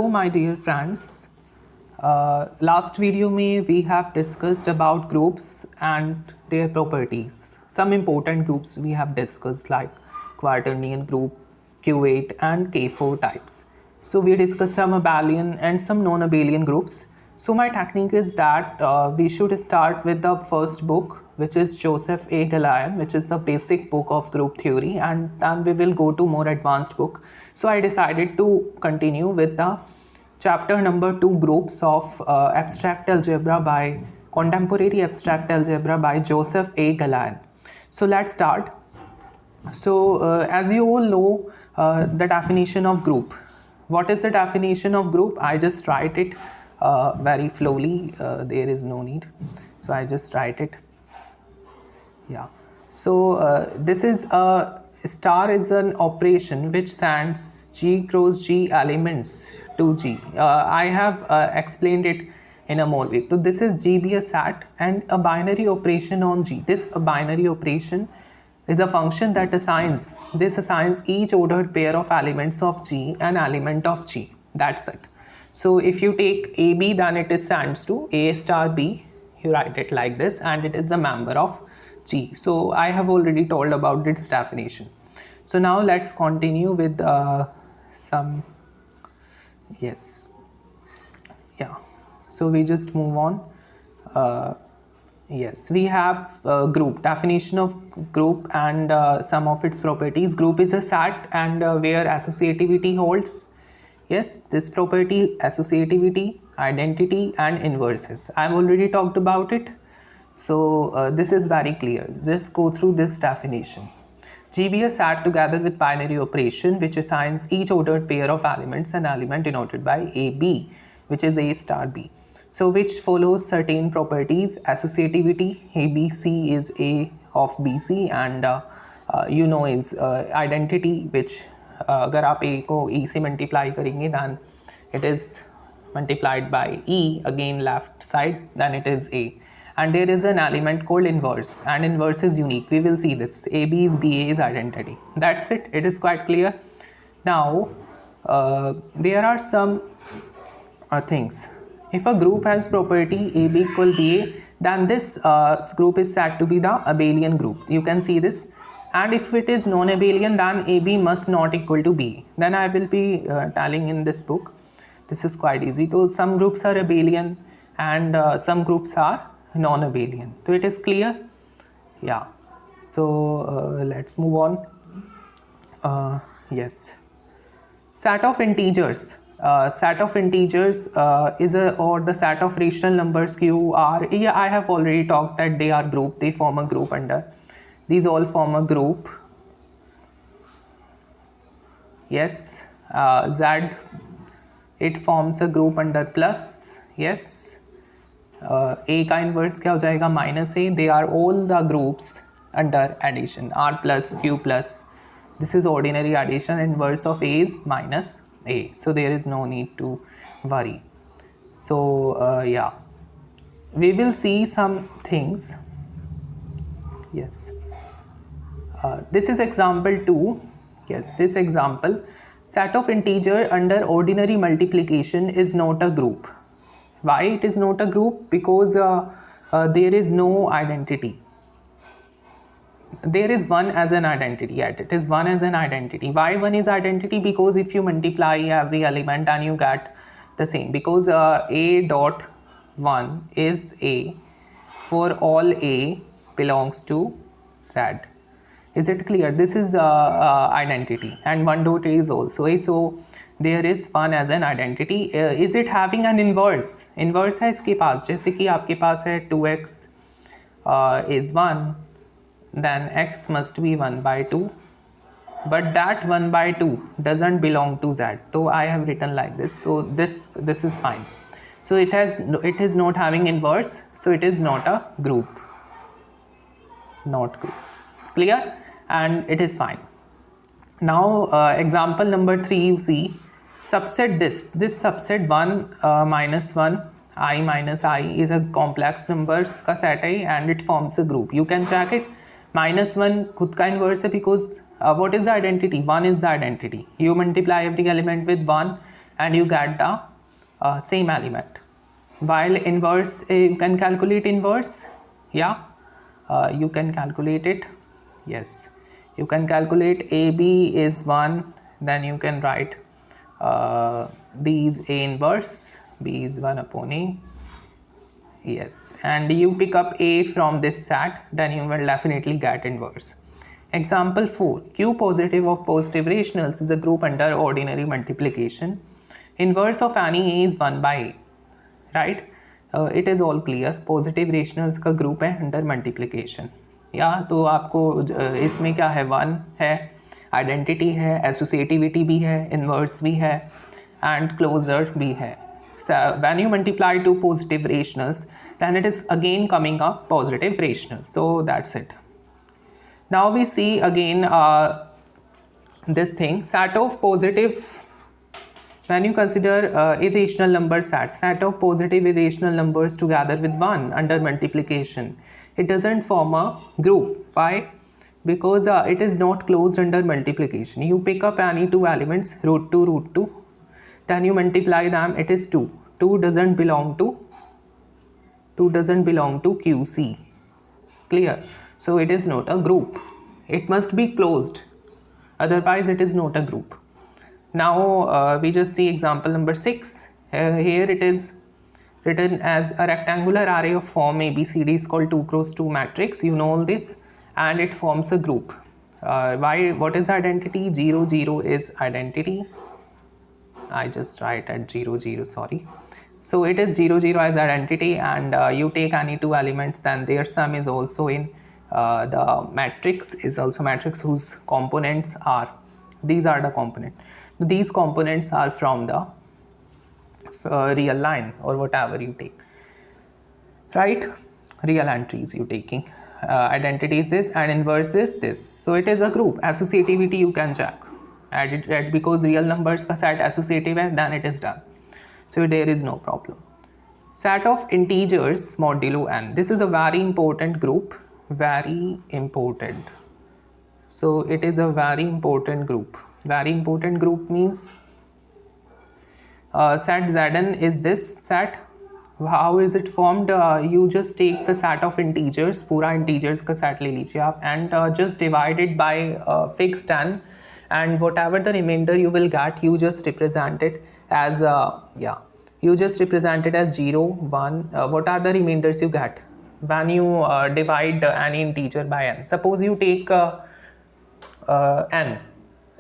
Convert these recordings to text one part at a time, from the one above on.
Hello my dear friends. Last video में we have discussed about groups and their properties. Some important groups we have discussed like quaternion group, Q8 and K4 types. So we discussed some abelian and some non-abelian groups. So my technique is that we should start with the first book, which is Joseph A. Gallion, which is the basic book of group theory, and then we will go to more advanced book. So I decided to continue with the chapter number 2, groups of abstract algebra by contemporary abstract algebra by Joseph A. Gallion. So let's start. So as you all know, the definition of group. What is the definition of group? I just write it very slowly. There is no need. So I just write it. Yeah. So this is a star is an operation which sends G cross G elements to G. I have explained it in a more way. So this is G be a set and a binary operation on G. This binary operation is a function that assigns each ordered pair of elements of G an element of G. That's it. So if you take AB, then it is sends to A star B. You write it like this, and it is a member of G. So I have already told about its definition. So now let's continue with some. Yes. Yeah. So we just move on. Yes, we have group, definition of group and some of its properties. Group is a set and where associativity holds. Yes, this property, associativity, identity and inverses. I've already talked about it. So this is very clear. Just go through this definition. G be a set together with binary operation which assigns each ordered pair of elements an element denoted by AB, which is A star B. So which follows certain properties. Associativity, ABC is A of BC, and you know is identity, which अगर आप A को E से multiply करेंगे then it is multiplied by E, again left side, then it is A. And there is an element called inverse, and inverse is unique. We will see this. AB is BA's identity. That's it. It is quite clear. Now there are some things. If a group has property AB equal BA, then this group is said to be the abelian group. You can see this. And if it is non-abelian, then AB must not equal to BA. Then I will be telling in this book. This is quite easy. So some groups are abelian and some groups are non-abelian. So it is clear. Yeah. So let's move on. Yes. Set of integers. Set of integers is or the set of rational numbers Q R. Yeah, I have already talked that they are group. They form a group under. These all form a group. Yes. Z. It forms a group under plus. Yes. A का inverse क्या हो जाएगा? Minus A. They are all the groups under addition. R plus Q plus. This is ordinary addition. Inverse of A is minus A. So there is no need to worry. So yeah, we will see some things. Yes. This is example 2. Yes, this example. Set of integer under ordinary multiplication is not a group. Why it is not a group? Because there is no identity. There is 1 as an identity, yet it is 1 as an identity. Why 1 is identity? Because if you multiply every element then you get the same. Because A dot 1 is A for all A belongs to Z. Is it clear? This is identity, and 1 dot A is also A. So there is 1 as an identity. Is it having an inverse? Inverse है इसके पास. जैसे कि आपके पास है 2x is 1, then x must be 1 by 2. But that 1 by 2 doesn't belong to Z. So I have written like this. So this is fine. So it is not having inverse. So it is not a group. Not group. Clear? And it is fine. Now example number 3, you see subset this subset 1 minus 1 I minus I is a complex numbers का set है and it forms a group. You can check it. Minus 1 खुद का inverse है because what is the identity? 1 is the identity. You multiply every element with 1 and you get the same element. While inverse, you can calculate inverse. Yeah, you can calculate it. Yes, you can calculate AB is 1, then you can write B is A inverse, B is 1 upon A. Yes, and you pick up A from this set, then you will definitely get inverse. Example 4. Q positive of positive rationals is a group under ordinary multiplication. Inverse of any A is 1 by A. Right? It is all clear. Positive rationals का group है under multiplication. या तो आपको इसमें क्या है, 1 है, identity है, एसोसिएटिविटी भी है, इन्वर्स भी है एंड क्लोजर भी है. So when you multiply two positive rationals, then it is again coming a positive rational. So that's it. Now we see again this thing, set of positive. When you consider irrational number set of positive irrational numbers together with 1 under multiplication, it doesn't form a group. Why? Because it is not closed under multiplication. You pick up any two elements, root 2, then you multiply them, it is 2. 2 doesn't belong to QC. Clear? So it is not a group. It must be closed. Otherwise it is not a group. Now we just see example number 6. Here it is written as a rectangular array of form ABCD is called 2 cross 2 matrix. You know all this, and it forms a group. What is identity? 0, 0 is identity. I just write at 0, 0, sorry. So it is 0, 0 as identity, and you take any two elements, then their sum is also in the matrix, is also matrix whose components are, these are the components. These components are from the real line or whatever you take, right? Real entries you taking. Identity is this and inverse is this. So it is a group. Associativity you can check. Add it because real numbers का set associative है, then it is done. So there is no problem. Set of integers modulo n. This is a very important group. Very important. So it is a very important group. Very important group means set Zn is this set. How is it formed? You just take the set of integers, पूरा integers का set ले लीजिए आप, and just divide it by fixed n, and whatever the remainder you will get, you just represent it as you just represent it as 0, 1. What are the remainders you get when you divide any integer by n? Suppose you take n,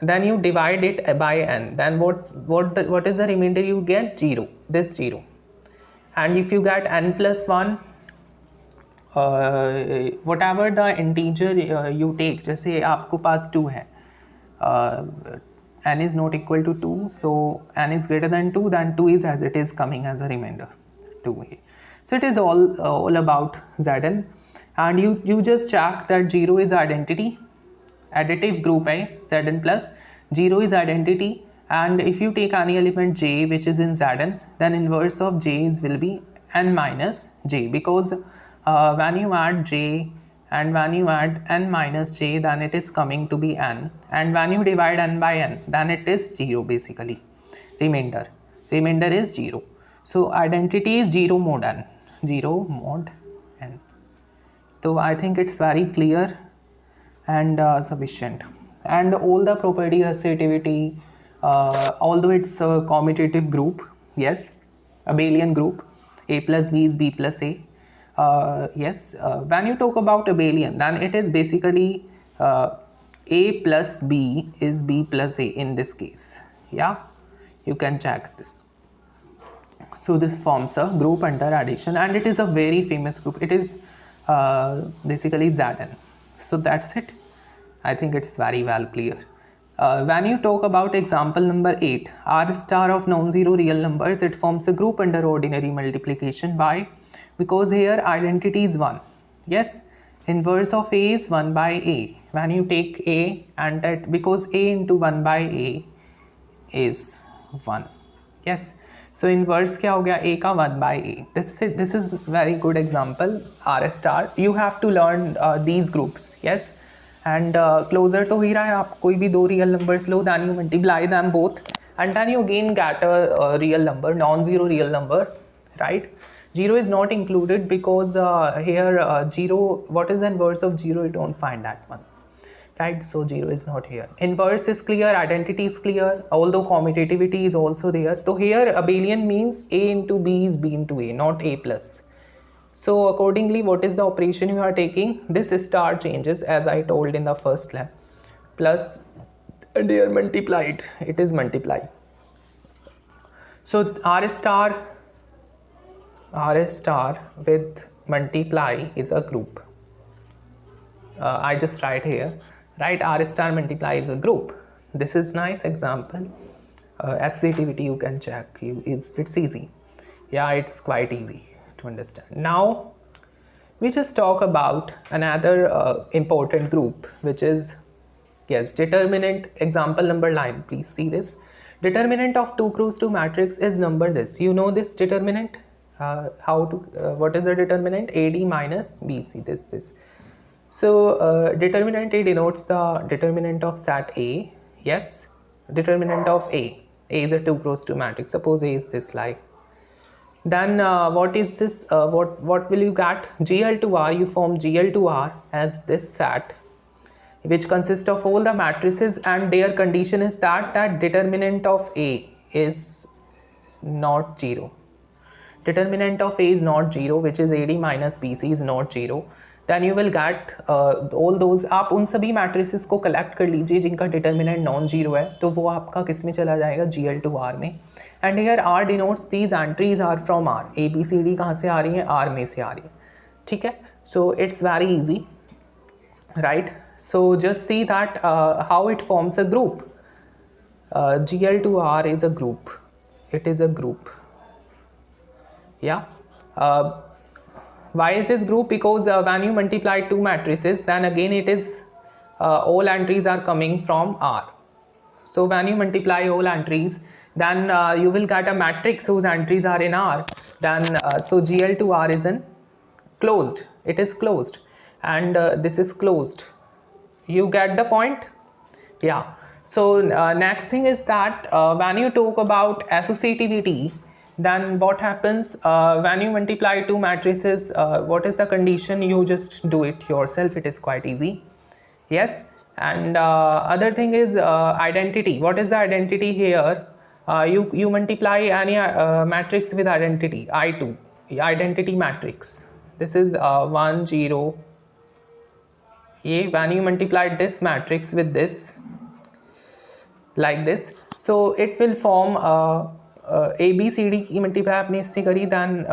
then you divide it by n, then what is the remainder you get? 0, this 0. And if you get n plus 1, whatever the integer you take, जैसे आपको पास 2 है, n is not equal to 2, so n is greater than 2, then 2 is as it is coming as a remainder 2. So it is all about Zn, and you just check that 0 is identity, additive group है Zn plus 0 is identity, and if you take any element j which is in Zn, then inverse of j will be n minus j, because when you add j and when you add n minus j, then it is coming to be n, and when you divide n by n, then it is 0 basically. Remainder is 0. So identity is 0 mod n. 0 mod n. So I think it's very clear and sufficient. And all the properties, associativity, although it's a commutative group, yes, abelian group, a plus b is b plus a. Yes, when you talk about abelian, then it is basically a plus b is b plus a in this case. Yeah, you can check this. So this forms a group under addition, and it is a very famous group. It is basically Zn. So that's it. I think it's very well clear. When you talk about example number 8, R star of non-zero real numbers, it forms a group under ordinary multiplication. Why? Because here identity is 1. Yes, inverse of a is 1 by a. When you take a, and that because a into 1 by a is 1. Yes, so inverse क्या हो गया, a का 1 by a. This is very good example. R star. You have to learn these groups. Yes. And closer तो ही रहा है, आप कोई भी दो real numbers low, then you multiply them both, and then you again get a real number, non-zero real number, right? 0 is not included because here 0, what is the inverse of 0? You don't find that one, right? So 0 is not here. Inverse is clear, identity is clear, although commutativity is also there. So here abelian means a into b is b into a, not a plus. So accordingly, what is the operation you are taking? This star changes, as I told in the first lab, plus and here multiplied, it is multiply. So r star with multiply is a group. I just write here, right? R star multiply is a group. This is nice example. Associativity you can check. It's easy. Yeah, it's quite easy to understand. Now we just talk about another important group, which is, yes, determinant. Example number 9. Please see this. Determinant of 2 cross 2 matrix is number this. You know this determinant? What is the determinant? AD minus BC. This. So determinant A denotes the determinant of set A. Yes, determinant of A. A is a 2 cross 2 matrix. Suppose A is this like. Then what is this? What will you get? GL2R. You form GL2R as this set, which consists of all the matrices, and their condition is that determinant of A is not 0. Determinant of A is not 0, which is AD minus BC is not 0. Then you will get all those. आप उन सभी matrices को collect कर लीजिए जिनका determinant non-zero है, तो वो आपका किस में चला जाएगा? GL2R में. And here R denotes these entries are from R. A, B, C, D कहाँ से आ रही हैं? R में से आ रही है. ठीक है? So it's very easy, right? So just see that how it forms a group. GL2R is a group. It is a group. Yeah. Why is this group? Because when you multiply two matrices, then again it is all entries are coming from R. So when you multiply all entries, then you will get a matrix whose entries are in R. Then so GL2R is in closed. It is closed, and this is closed. You get the point? Yeah. So next thing is that when you talk about associativity, then what happens when you multiply two matrices? What is the condition? You just do it yourself. It is quite easy. Yes. And other thing is identity. What is the identity here? You multiply any matrix with identity I2, identity matrix. This is 1 0. When you multiply this matrix with this, like this, so it will form A B C D की multiply आपने इससे करी, then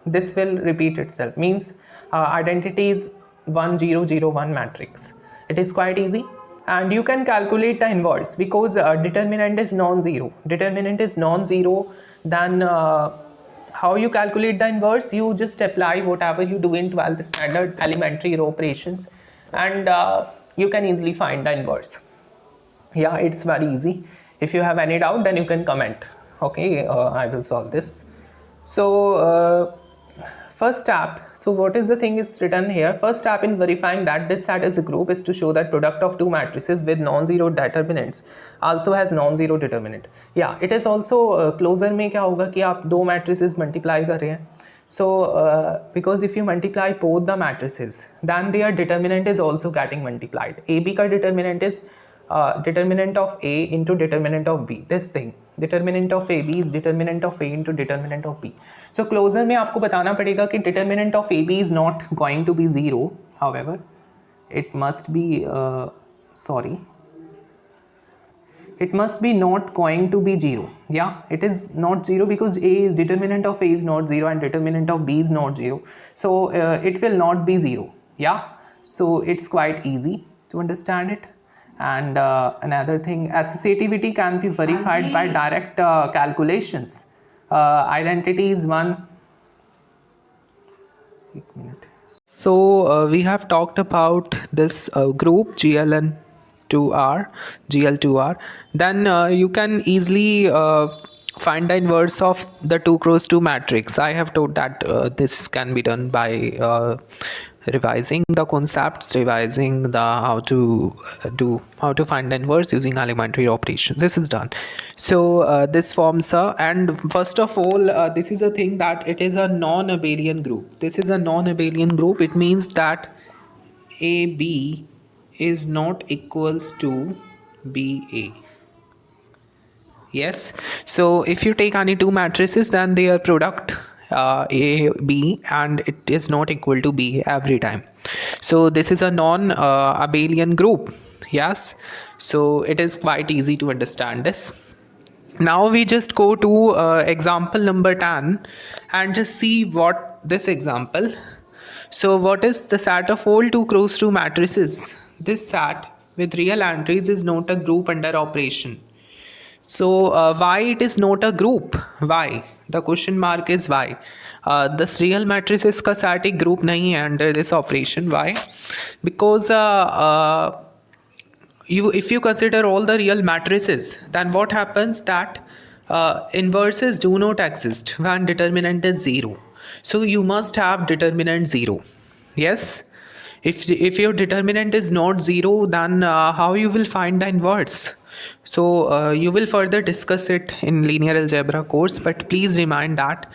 this will repeat itself. Means identity is 1 0 0 1 matrix. It is quite easy, and you can calculate the inverse because determinant is non-zero. Determinant is non-zero. Then how you calculate the inverse? You just apply whatever you do in 12th standard elementary row operations, and you can easily find the inverse. Yeah, it's very easy. If you have any doubt, then you can comment. Okay, I will solve this. So first step, so what is the thing is written here? First step in verifying that this set is a group is to show that product of two matrices with non-zero determinants also has non-zero determinant. Yeah, it is also closer में क्या होगा कि आप दो matrices multiply कर रहे हैं. So because if you multiply both the matrices, then their determinant is also getting multiplied. AB का determinant is determinant of A into determinant of B. This thing, determinant of AB is determinant of A into determinant of B. So closer में आपको बताना पड़ेगा कि determinant of AB is not going to be 0. However, it must be it must be not going to be 0. Yeah, it is not 0 because A is determinant of A is not 0 and determinant of B is not 0. So it will not be 0. Yeah, so it's quite easy to understand it. And another thing, associativity can be verified by direct calculations. Identity is one. So we have talked about this group GL2R. Then you can easily find the inverse of the 2 cross 2 matrix. I have told that this can be done by revising the concepts, revising the how to find the inverse using elementary operations. This is done. So this forms a, and first of all, this is a thing that it is a non-abelian group. This is a non-abelian group. It means that AB is not equals to BA. Yes, so if you take any two matrices, then their product A B, and it is not equal to B every time. So this is a non abelian group. Yes, so it is quite easy to understand this. Now we just go to example number 10 and just see what this example. So what is the set of all 2 cross 2 matrices? This set with real entries is not a group under operation. So why it is not a group? Why? The question mark is why. This real matrices का set एक group नहीं है under this operation. Why? Because if you consider all the real matrices, then what happens that inverses do not exist when determinant is 0. So you must have determinant 0. Yes. If your determinant is not 0, then how you will find the inverse? So you will further discuss it in linear algebra course, but please remind that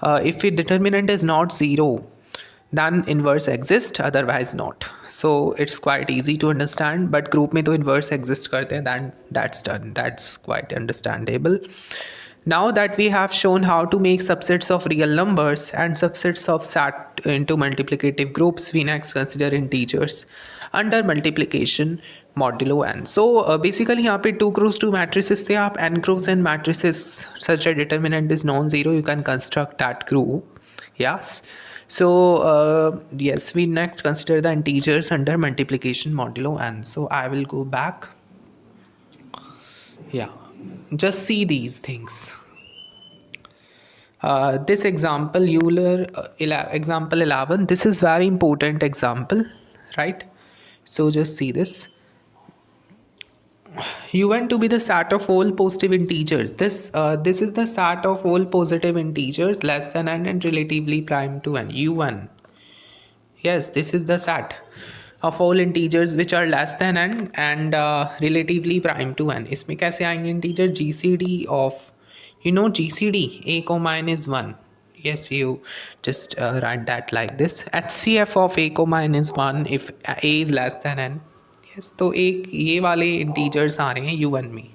if the determinant is not 0, then inverse exists, otherwise not. So it's quite easy to understand, but group में तो inverse exist करते हैं, then that's done. That's quite understandable. Now that we have shown how to make subsets of real numbers and subsets of set into multiplicative groups, we next consider integers under multiplication modulo n. So basically यहाँ पे 2 cross 2 matrices थे, आप n cross n matrices such a determinant is non-zero, you can construct that group. Yes. So yes, we next consider the integers under multiplication modulo n. So I will go back. Yeah, just see these things. This example, Euler example 11, this is very important example, right? So just see this. Un to be the set of all positive integers. This is the set of all positive integers less than n and relatively prime to n. Un. Yes, this is the set of all integers which are less than n and relatively prime to n. इसमें कैसे आएंगे integer? GCD of, you know, GCD a comma n is 1. Yes, you just write that like this. HCF of a comma n is 1 if a is less than n. Yes, तो एक ये वाले integers आ रहे हैं un में,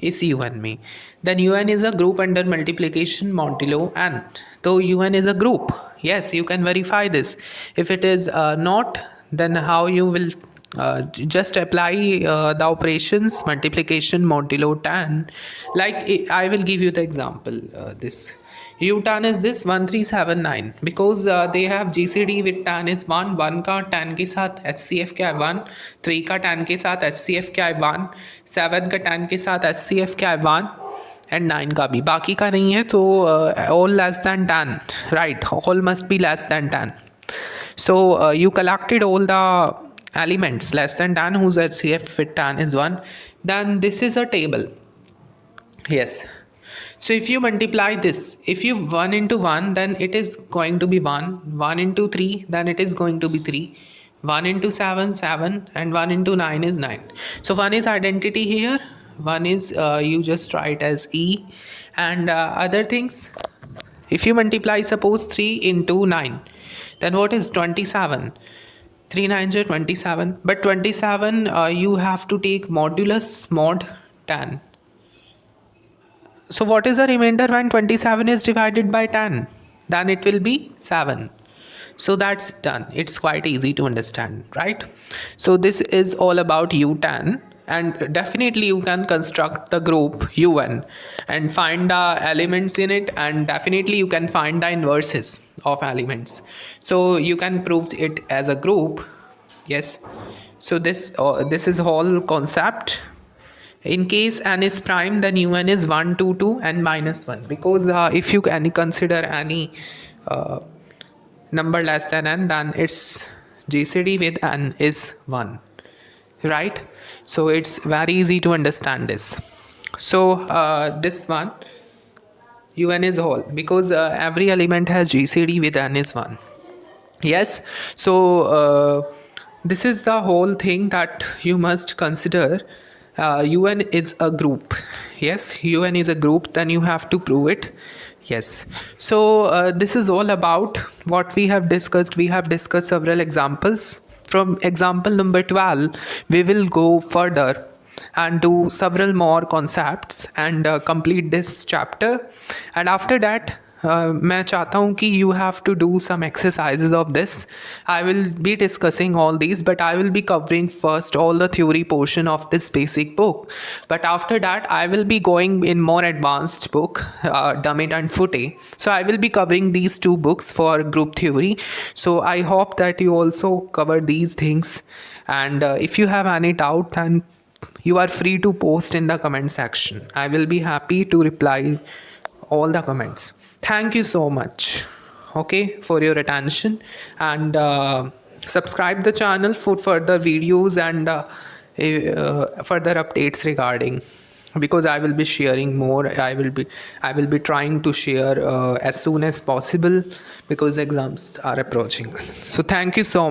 इस un में. Then un is a group under multiplication modulo n. तो un is a group. Yes, you can verify this. If it is not, then how you will just apply the operations multiplication modulo tan. Like I will give you the example. This u tan is this 1379 because they have GCD with tan is 1. 1 का tan के साथ HCF क्या है 1. 3 का tan के साथ HCF क्या है 1. 7 का tan के साथ HCF क्या है 1. एंड 9 का भी, बाकी का नहीं है. तो all less than 10, right? All must be less than 10. So you collected all the elements less than 10 whose HCF with 10 is 1. Then this is a table. Yes. So if you multiply this, if you 1 into 1, then it is going to be 1. 1 into 3, then it is going to be 3. 1 into 7, 7, and 1 into 9 is 9. So 1 is identity here. 1 is you just write as E, and other things. If you multiply suppose 3 into 9, then what is 27? 3 9s are 27. But 27 you have to take modulus mod 10. So what is the remainder when 27 is divided by 10? Then it will be 7. So that's done. It's quite easy to understand, right? So this is all about U10, and definitely you can construct the group UN and find the elements in it, and definitely you can find the inverses of elements. So you can prove it as a group. Yes. So this is whole concept. In case n is prime, then un is 1, 2, 2 and minus 1, because if you can consider any number less than n, then its GCD with n is 1, right? So it's very easy to understand this. So this one un is whole because every element has GCD with n is 1. Yes, so this is the whole thing that you must consider. UN is a group. Yes, UN is a group, then you have to prove it. Yes, so this is all about what we have discussed. We have discussed several examples. From example number 12, we will go further and do several more concepts and complete this chapter. And after that, मैं चाहता हूँ कि you have to do some exercises of this. I will be discussing all these, but I will be covering first all the theory portion of this basic book. But after that, I will be going in more advanced book, Dummit and Footy. So I will be covering these two books for group theory. So I hope that you also cover these things. And if you have any doubt, then you are free to post in the comment section. I will be happy to reply all the comments. Thank you so much, okay, for your attention. And subscribe the channel for further videos and further updates regarding, because I will be sharing more. I will be trying to share as soon as possible, because exams are approaching. So thank you so much.